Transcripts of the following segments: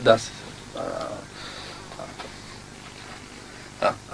داسې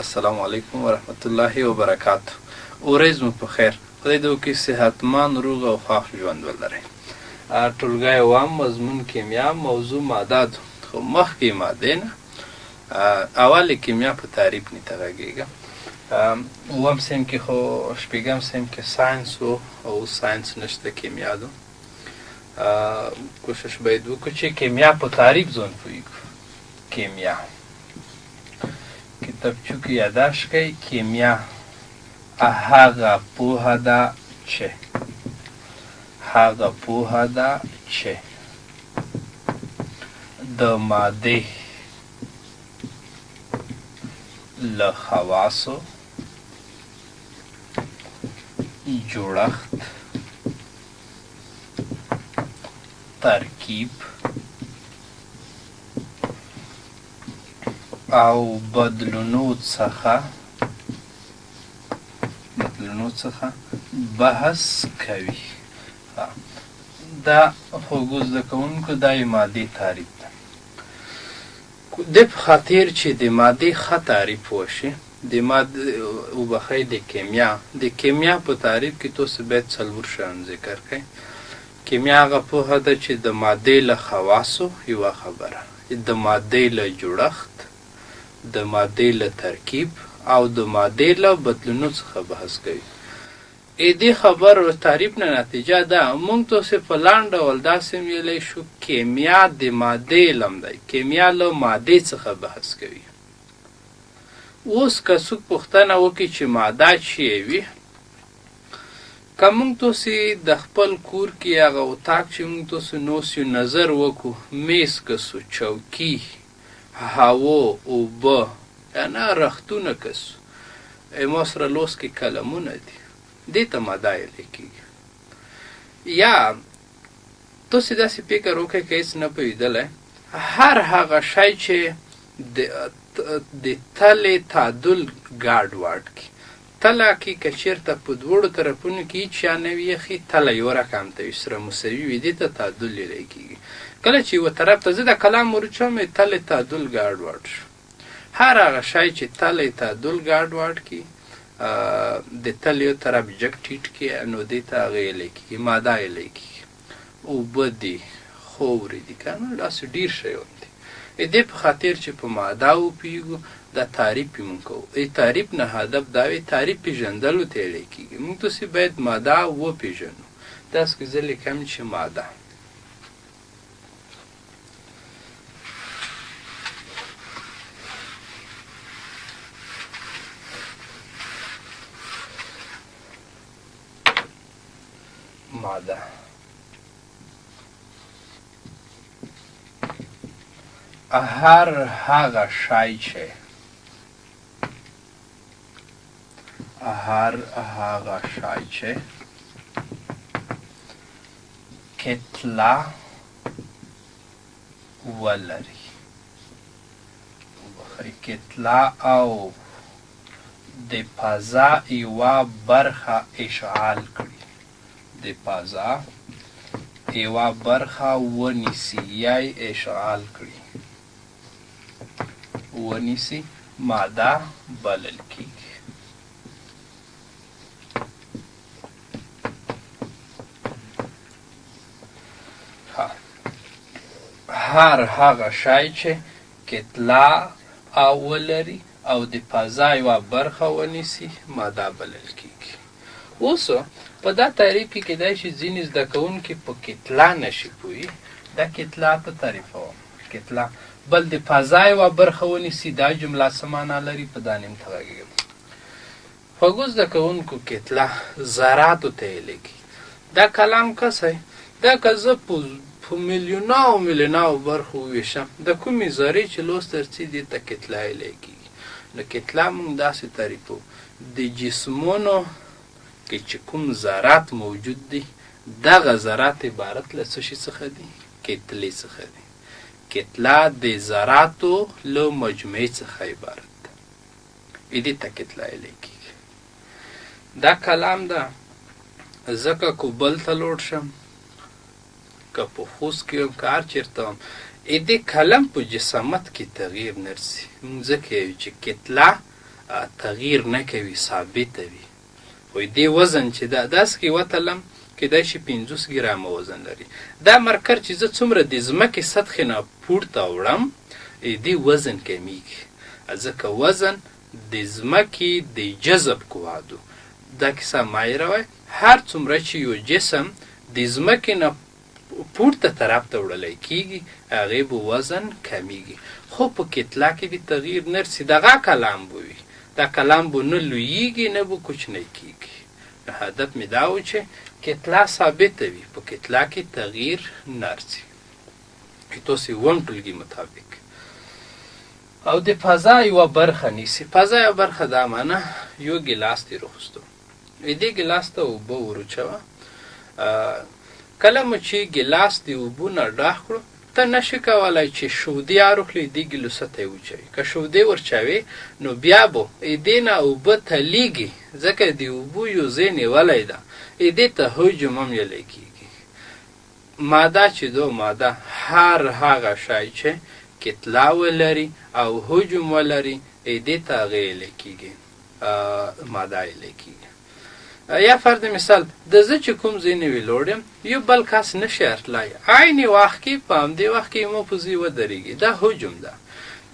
السلام علیکم ورحمت الله وبرکاتو. ورځ مو په خیر. خدای دې وکړي صحتمند روغ او خوښ ژوند ولرئ. ټولګی اووم مضمون کیمیا، موضوع مادات، خو مخکې مادې نه اول کیمیا په تعریف نه تغږیږم. اووم سیم کې خو شپږم سیم کې ساینس و او ساینس نشته، کیمیا ده. کوشش باید وکړو چې کیمیا په تعریف ځان پوهیږو. کیمیا کتابچو کې یاداشت کړئ. کیمیا هغه پوهه ده چې د مادې له خواصو، جوړښت، ترکیب او بدلونو څخه بحث کوي. دا خوږو زده کوونکو دا یې مادې تعریف ده. د په خاطر چې د مادې ښه تعریف وشي، د وبخښئ د کیمیا په تعریف کې تاسو باید څلور شیان ذکر کړئ. کیمیا هغه پوهه ده چې د مادې له خواصو یوه خبره، د مادې له جوړښت، د مادې له ترکیب او د مادې له بدلونو څخه بحث کوي. دې خبرو تعریف نه نتیجه ده موږ تاسې په لنډ ډول داسې ویلی شو کیمیا د مادې علم دی. کیمیا له مادې څخه بحث کوي. اوس که څوک پوښتنه وکړي چې ماده چی وي، که موږ تاسې د خپل کور کې هغه اتاق چې موږ تاسې نوس یو نظر وکړو، میز کسو، چوکي، هوا، اوبه، یعنې رختونه کسو، ما سره لوس کې قلمونه دي، دې ته ماده ویلی کېږي. یا تاسې داسې فکر وکړئ که هېڅ نه پوهېدلی، هر هغه شی چې د تلې تعادل ګډ واډ کړي. تله کې که چېرته په دواړو طرفونو کې هېڅ شی نه وي یخي، تله یو رقم ته وي، سره مساوي وي، دې ته تعادل ویلی کېږي. کله چې یوه طرف ته زه د کلم ورچوم تلې تعادل ګډ واډ شو. هر هغه شی چې تلې تعادل ګډ واډ کړي، د تل یو طرف جګ ټیټ کړي، نو دې ته هغه ویلی کېږي ماده ویلی کېږي. اوبه دي، خاورې دي، که نه داسې ډېر شیان دي. دې په خاطر چې په ماده وپوهېږو دا تعریف یې مونږ کوو. تعریف نه هدف دا وي تعریف پېژندلو ته ویلی کېږي. مونږ تاسې باید ماده وپېژنو. داسې که زه لیکم چې ماده هر هغه شی چې کتله ولري، کتله او د فضا یوه برخه اشعال کړي، د فضا یوه برخه ونیسي یا یې اشعال کړي، ونیسي، ماده بلل کېږي. هر هغه شی چې کتله ولري او د فضا یوه برخه ونیسي ماده بلل کېږي. اوس په دا تعریف کې کیدای شي ځینې زده کوونکي په کتله نشي پوهي. دا کتله ته تعریفوم. کتله بل د فضا یوه برخه ونیسي، دا جمله څه معنا لري؟ په دا نیم ته غږېږم. خوږو زده کوونکو کتله ذراتو ته ویلی کېږي. دا کلام کسی دا که زه په میلیوناو برخو وویشم، د کومې ذرې چې لوس ترڅي دې ته کتله ویلی کېږي. نو کتله مونږ داسې تعریفوو: د جسمونو کې چې کوم ذرات موجود دي، دغه ذرات عبارت له څه شي څخه دي؟ کتلې څخه دي. کتله د ذراتو له مجموعې څخه عبارت ده. دې ته کتله ویلی کېږي. دا کلام ده ځکه که بل ته لوړ شم، که په خوست کې یم، که هر چېرته وم، د کلم په جسامت کې تغییر نه رسي. موږ ځکه یو چې کتله تغییر نه کوي، ثابته وي. خو دې وزن چې ده داسې کې وتلم کیدای شي 50 ګرامه وزن لري. دا مرکر چې زه څومره د ځمکې سطحې نه پورته وړم دې وزن کمیږي، ځکه وزن د ځمکې د جذب قوه ده. دا کیسه مایره وای، هر څومره چې یو جسم د ځمکې نه پورته طرف ته وړلی کېږي هغې به وزن کمیږي. خو په کتله کې به تغییر نه رسي، دغه کلام به وي. دا کلام به نه لویږي نه به کوچنی کېږي. نو هدف مې دا و چې کتله ثابته وي، په کتله کې تغییر نه رسي. تاسې اووم ټولګي مطابق او د فضا یوه برخه نیسي. فضا یوه برخه دا معنه یو ګیلاس دې راخوستو، دې ګیلاس ته اوبه ورچوه. کله مو چې ګیلاس د اوبو نه ډک کړو ته نشي کولی چې شودې اروخلي دې ګیلوسه ته یې وچوي. که شودې ورچوې نو بیا به دې نه اوبه تلیږي، ځکه د اوبو یو ځای نیولی ده، دې ته حجم هم ویلی کېږي. ماده چې دو ماده هر هغه شی چې کتله ولري او حجم ولري دې ته هغې ویلی کېږي، ماده ویلی کېږي. یا فرض مثال د زه چې کوم ځای نه ویلوړ یم یو بل کس نشي ارتلی، عین وخت کې په همدې وخت کې مو په ځای ودرېږي، دا حجم ده.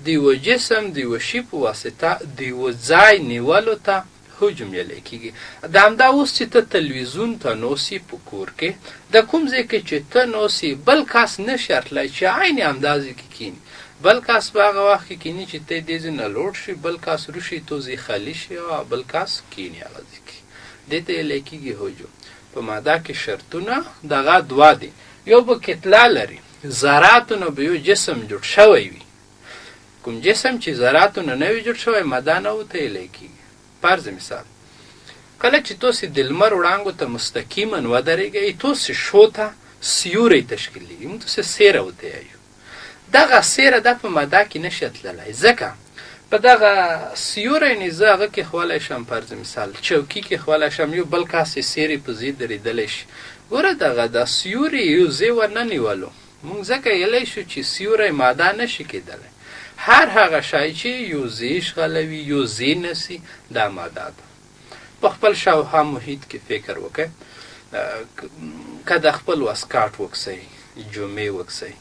د یوه جسم د یوه شي په واسطه د یوه ځای نیولو ته حجم ویلی کېږي. د همدا اوس چې ته تلویزیون ته نوسي په کور کې، د کوم ځای کې چې ته نوسي بل کس نشي ارتلی چې عین همدا ځای کې کښېني. بل کس په هغه وخت کې کښېني چې ته دې ځای نه لوړ شي، بل کس روشي تو ځای خالي شي او بل کس کښېني هغه ځای کې. دې ته ویلی کېږي حجم. په ماده کې شرطونه دغه دوه دي. یو به کتله لري، ذراتو نه به یو جسم جوړ شوی وي. کوم جسم چې ذراتو نه نه وي جوړ شوی ماده نه ورته ویلی کېږي. فرض مثال کله چې تاسې د لمر وړانګو ته مستقیما ودرېږئ تاسې شو ته سیوری تشکیلېږي، موږ تاسې سیره ورته وایو. دغه سیره دا په ماده کې نشي تللی، ځکه په دغه سیوری نه زه هغه کېښولی شم. فرض مثال چوکي کېښولی شم، یو بل کس یې سیرې په ځای درېدلی شي. ګوره دغه دا سیوری یو ځای ورنه نیولو، موږ ځکه ویلی شو چې سیوری ماده نشي کېدلی. هر هغه شی چې یو ځای اشغالوي یو ځای نسي دا ماده ده. په خپل شاوخوا محیط کې فکر وکړئ، که د خپل واسکاټ وکسئ، جمعې وکسئ،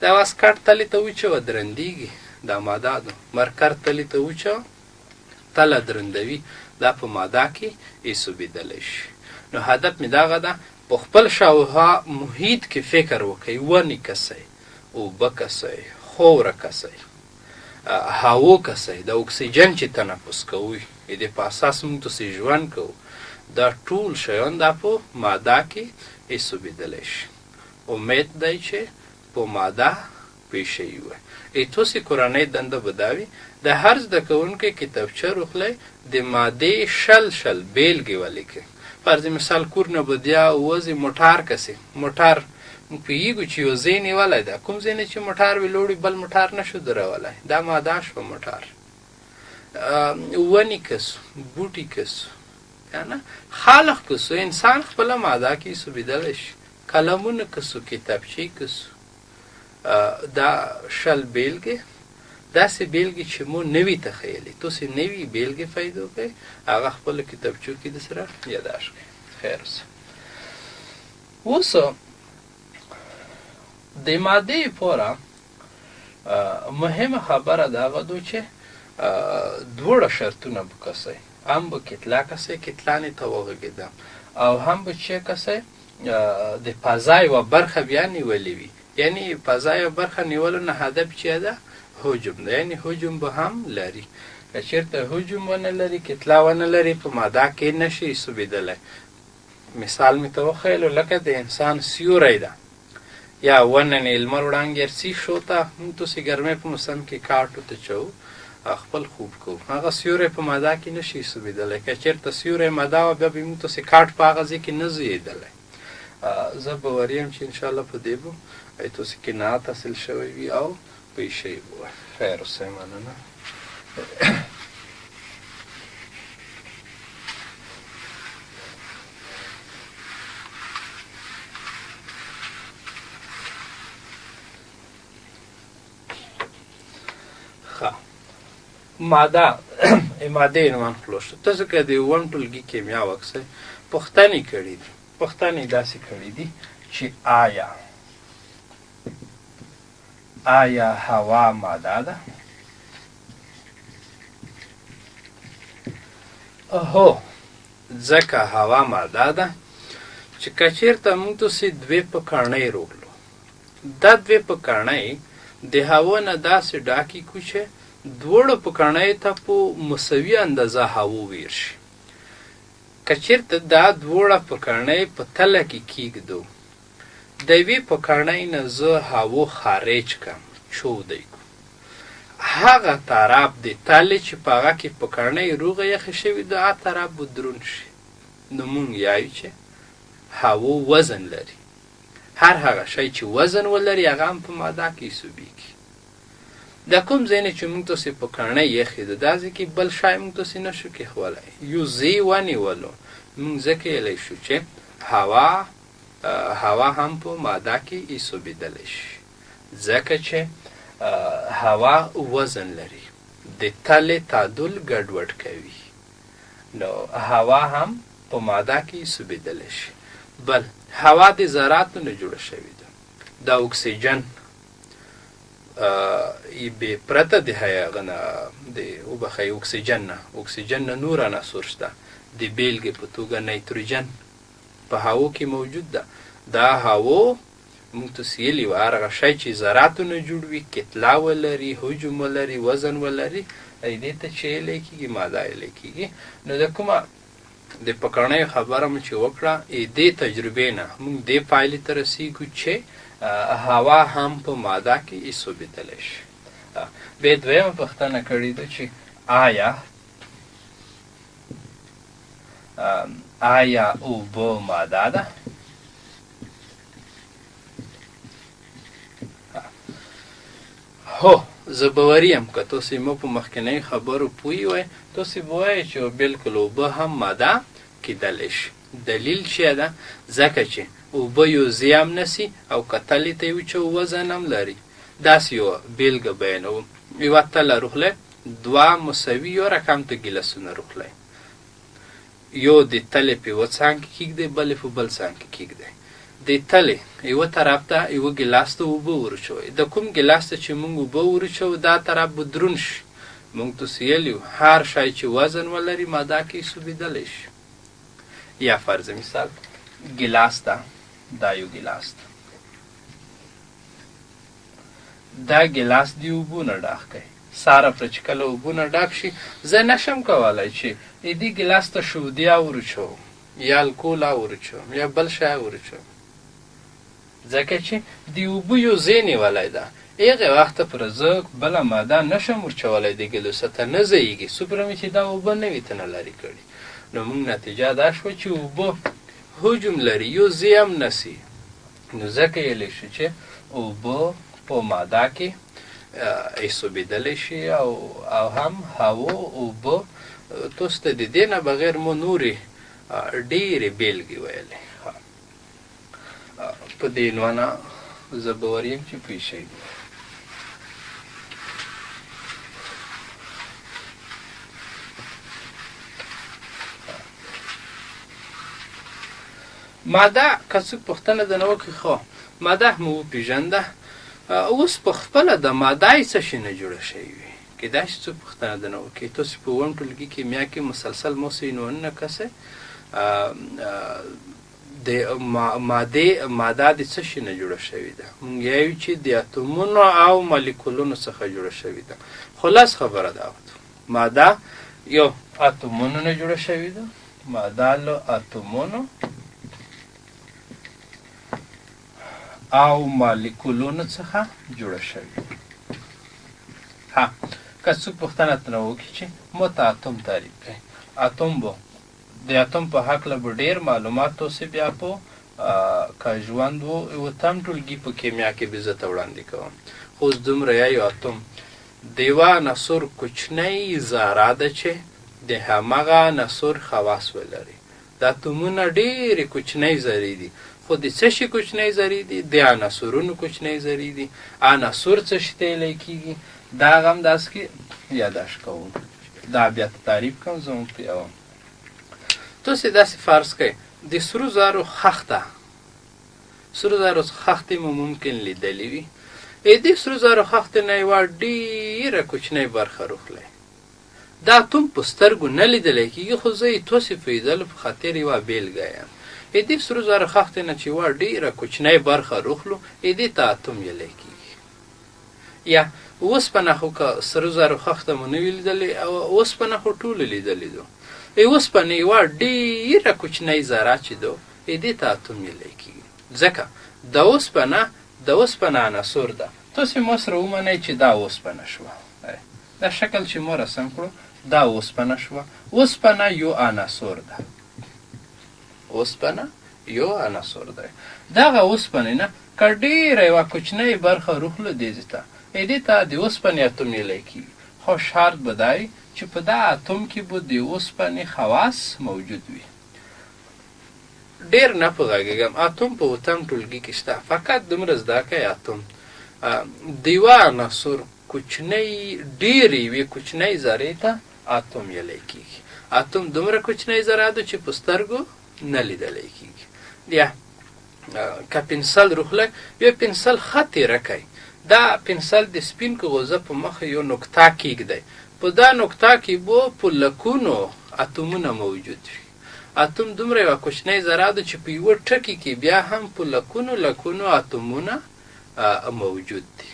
دا واسکاټ تلې ته وچوه درندېږي، دا ماده ده. مرکر تلې ته وچوه تله درندوي، دا په ماده کې ایسوبېدلی شي. نو هدف مې دغه ده په خپل شاوخوا محیط کې فکر وکړئ، ونې کسئ، اوبه کسئ، خوره کسئ، هوا کسئ، د اکسیجن چې تنفس کوئ د په اساس موږ تاسې ژوند کوو، دا ټول شیان دا په ماده کې ایسوبېدلی شي. امید دی چې په ماده پوه شوي وی. تاسې کورنۍ دنده به دا وي د هر زده کوونکی کتابچه روخلی د مادې شل بیلګې ولیکئ. فرض مثال کور نه به بیا وځي موټر کسې، موټر موږ پوهېږو چې یو ځای نیولی ده، کوم ځای نه چې موټر ویلوړي بل موټر نشو درولی، دا ماده شوه موټر. ونې کسو، بوټي کسو، کنه خلق کسو، انسان خپله ماده کې ایسوبېدلی شي. قلمونه کسو، کتابچې کسو. دا شل بیلګې، داسې بیلګې چې مو نوي تخیلي، تاسې نوي بیلګې پیدا کړئ، هغه خپلو کتابچو کې درسره یاداشت کړئ. خیر اوسه. اوس د مادې لپاره مهمه خبره د هغه ده چې دواړه شرطونه به کسئ، هم به کتله کسئ، کتلانې ته وغږېدم، او هم به چې کسئ د فضا یوه برخه بیا نیولې وي. یعنی فضا یوه برخه نیولو نه هدف چې ده حجم ده، یعنی حجم به هم لري. که چېرته حجم ونه لري، کتله ونه لري، په ماده کې نشي ایسوبېدلی. مثال مې ته وښیلو لکه د انسان سیوری ده، یا ونه نه لمر وړانګې رسي شو ته، موږ تاسې ګرمۍ په موسم کې کاټو ته چوو، خپل خوب کوو، هغه سیوری په ماده کې نشي ایسوبېدلی. که چېرته سیوری ماده وه بیا به موږ تاسې کاټ په هغه ځای کې نه زویېدلی. زه باوري یم چې انشاءالله په دې به تاسې قناعت حاصل شوی وي او پوه شوي به. خیر اوسئ، مننه. ښه ماده عنوان خلاص شو. تاسو که د اووم ټولګي کیمیا وکسئ پوښتنې کړي دي. پوښتنې داسې کړي دي چې آیا هوا ماده ده؟ هو، ځکه هوا ماده ده چې که چېرته موږ تاسې دوې پکړنۍ روغلو، دا دوې پکړنۍ د هوا نه داسې ډاکې کړو چې دواړو پکړنیو ته په مساوي اندازه هوا ویر شي. که چېرته دا دواړه پکړنۍ په تله کې کېږدو، د یوې پکړنۍ نه زه هوا خارج کړم، چودی کړو، هغه طرف د تلې چې په هغه کې پکړنۍ روغه یخې شوي ده، هغه طرف به دروند شي. نو مونږ یایو چې هوا وزن لري. هر هغه شی چې وزن ولري هغه هم په ماده کې حسابېږي. د کوم ځای نه چې موږ تاسې پکړنۍ یخې ده، دا ځای کې بل شی موږ تاسې نشو کېښولی، یو ځای ونیولو، موږ ځکه یلی شو چې هوا هم په ماده کې حسابېدلی شي، ځکه چې هوا وزن لري، د تلې تعادل ګډوډ کوي. نو هوا هم په ماده کې حسابېدلی شي. بل هوا د ذراتو نه جوړه شوې ده. د اکسیجن بې پرته د هغه نه وبښئ اکسیجن نه نور عناصر شته. د بیلګې په توګه نایتروجن په هوا کې موجود ده. دا هوا موږ تاسې ویلي وو هر هغه شی چې ذراتو نه جوړ وي، کتله ولري، حجم ولري، وزن ولري، دې ته چې ویلی کېږي ماده ویلی کېږي. نو د کومه د پکړنیو خبره مو چې وکړه، دې تجربې نه موږ دې پایلې ته رسېږو چې هوا هم په ماده کې حسابېدلی شي. بیا دویمه پوښتنه کړې ده چې آیا اوبه ماده ده؟ هو، زه باوري یم که تاسې مو په مخکینیو خبرو پوه وئ، تاسې به وایئ چې بلکل اوبه هم ماده کېدلی شي. دلیل چیه ده؟ ځکه چې اوبه یو ځای هم نسي او که تلې ته یې وچو وزن هم لري. داسې یوه بیلګه بیانوم. یوه تله روغلی، دوه مساوي یو رقم ته ګیلاسونه روغلی، یو د تلې په یوه څنګ کې کېږدئ، بل یې په بل څنګ کې کېږدئ. د تلې یوه طرف ته یوه ګیلاس ته اوبه ورچوئ. د کوم ګیلاس ته چې موږ اوبه ورچوو دا طرف به دروند شي. موږ تاسې ویلي وو هر شی چې وزن ولري ماده کې حسابېدلی شي. یا فرض مثال ګیلاس ته، دا یو ګیلاس ده، دا ګیلاس د اوبو نه ډک کړئ. ساره پرې چې کله اوبو نه ډک شي، زه نشم کولی چې دې ګیلاس ته شودیا ورچوم یا الکولا ورچوم یا بل شی ورچوم، ځکه چې د اوبو یو ځای نیولی ده. هغې وخته پره زه بله ماده نشم ورچولی د ګیلاسه ته، نه ځایږي، څومره مې چې دا اوبه نه وي ته نه لرې کړي. نو موږ نتیجه دا شوه چې اوبه حجم لري، یو ځای هم نسي. نو ځکه یلی شو چې اوبه په ماده کې حسابېدلی شي او هم هوا اوبه. تاسو ته د دې نه بغیر مو نورې ډېرې بیلګې ویلې. په دې عنوانه زه باور یم چې پوه شئ. ماده که څوک پوښتنه درنه وکړي، خو ماده مو وپېژنده، اوس په خپله د ماده یې څه شي نه جوړه شوې وي. کیدای شي څوک پوښتنه درنه وکړي، تاسې په اووم ټولګي کیمیا کې مسلسل موسې عنوانونه کسئ. د ماده د څه شي نه جوړه شوې ده؟ موږ وایو چې د اتومونو او مالیکولونو څخه جوړه شوې ده. خلاص خبره دا وه، ماده یو اتومونو نه جوړه شوې ده، ماده له اتومونو او مالیکولونو څخه جوړه شوې. که څوک پوښتنه ترنه وکړي چې مو ته اتوم تعریف کړئ، اتوم به د اتوم په هکله به ډېر معلومات تاسې بیا په که ژوند و اوتم ټولګي په کیمیا کې به زه ته وړاندې کوم. خو اوس دومره یایو اتوم د یوه عنصر کوچنی ذره ده چې د همغه عنصر خواص ولري. د اتومونه ډېرې کوچنۍ ذرې دي، خو د څه شي کوچنۍ ذرې دي؟ د عنصرونو کوچنۍ ذرې دي. عنصر څه شي ته ویلی کېږي؟ دا هغه هم داسې کې یاداشت کوم. دا بیا تعریف کوم زموږ په یوه تاسې داسې فرض کړئ د سرو زرو خښته مو ممکن لیدلې وي. دې سرو زرو خښتې نه یوه ډېره کوچنۍ برخه روغلی. دا اتوم په سترګو نه لیدلی کېږي، خو زه یې توصیف لیدلو په خاطر یوه بیلګه یم. دې سرو زرو خښتې نه چې یوه ډېره کوچنۍ برخه روغلو دې ته اتوم ویلی کېږي. یا اوسپنه خو که سرو زرو خښته مو نه وي لیدلې، اوسپنه خو ټولو لیدلې دو. اوسپنې یوه ډېره کوچنۍ ذره چې دو دې ته اتوم ویلی کېږي. ځکه د اوسپنه عنصر ده. تاسې ما سره ومنئ چې دا اوسپنه شوه. دا شکل چې ما رسم کړو دا اوسپنه شوه. اوسپنه یو عنصر ده. اوسپنه یو عنصر ده. دغه اوسپنې نه که ډېره یوه کوچنۍ برخه روغلو دې ته دې ته د اوسپنې اتوم ویلی کېږي. خو شرط به دا وي چې په دا اتوم کې به د اوسپنې خواص موجود وي. ډېر نه په غږېږم، اتوم په اوتم ټولګي کې شته. فقط دومره زده کړئ اتوم د یوه عنصر کوچنۍ ډېرې یوې کوچنۍ ذرې ته اتوم ویلی کېږي. اتوم دومره کوچنۍ ذره ده چې په سترګو نه لیدلی کېږي. یا که پنسل روغلی بیا پنسل ښه تېره کوئ. دا پنسل د سپین کاغذه په مخه یو نقطه کېږدئ. په دا نقطه کې به په لکونو اتومونه موجود وي. اتوم دومره یوه کوچنۍ ذره ده چې په یوه ټکي کې بیا هم په لکونو اتومونه موجود دي.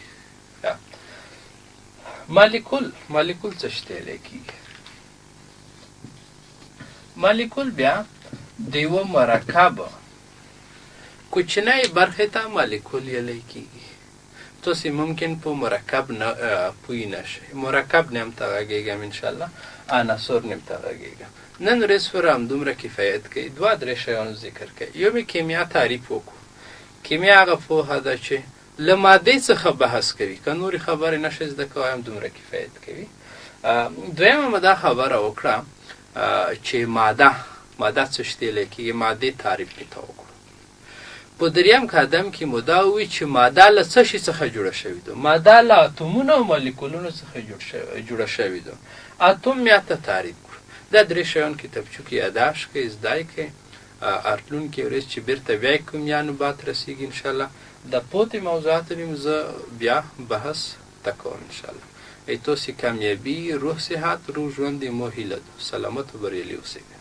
مالیکول څه شی ته ویلی کېږي؟ مالیکول بیا د یوه مرکب کوچنۍ برخې ته مالیکول ویلی کېږي. تاسې ممکن په مرکب نه پوی نشئ. مرکب نه هم ته غږېږم انشاءالله، عناصر نه هم ته غږېږم. نن ورځ پورې همدومره کفایت کوي. دوه درې شیانو ذکر کوي. یو مې کیمیا تعریف وکړو. کیمیا هغه پوهه ده چې له مادې څخه بحث کوي. که نورې خبرې نشئ زده کوئ همدومره کفایت کوي. دویمه مې دا خبره وکړه چې ماده څه شی ته ویلی کېږي. مادې تعریف مې ته وکړو. په دریم قدم کې مو دا ووایي چې ماده له څه شي څخه جوړه شوې ده. ماده له اتومونو او مالیکولونو څخه جوړه شوې ده. اتوم مې ته تعریف کړو. دا درې شیان کتابچو کې یاداشت کړئ، زده یې کړئ. راتلونکې ورځ چې بیرته بیا کوم یا نوبات رسېږي انشاءالله د پاتې موضوعاتو نیم زه بیا بحث ته کوم انشاءالله. تاسې کامیابي، روح صحت، روغ ژوند مو هیله ده. سلامت و بریالي اوسئ.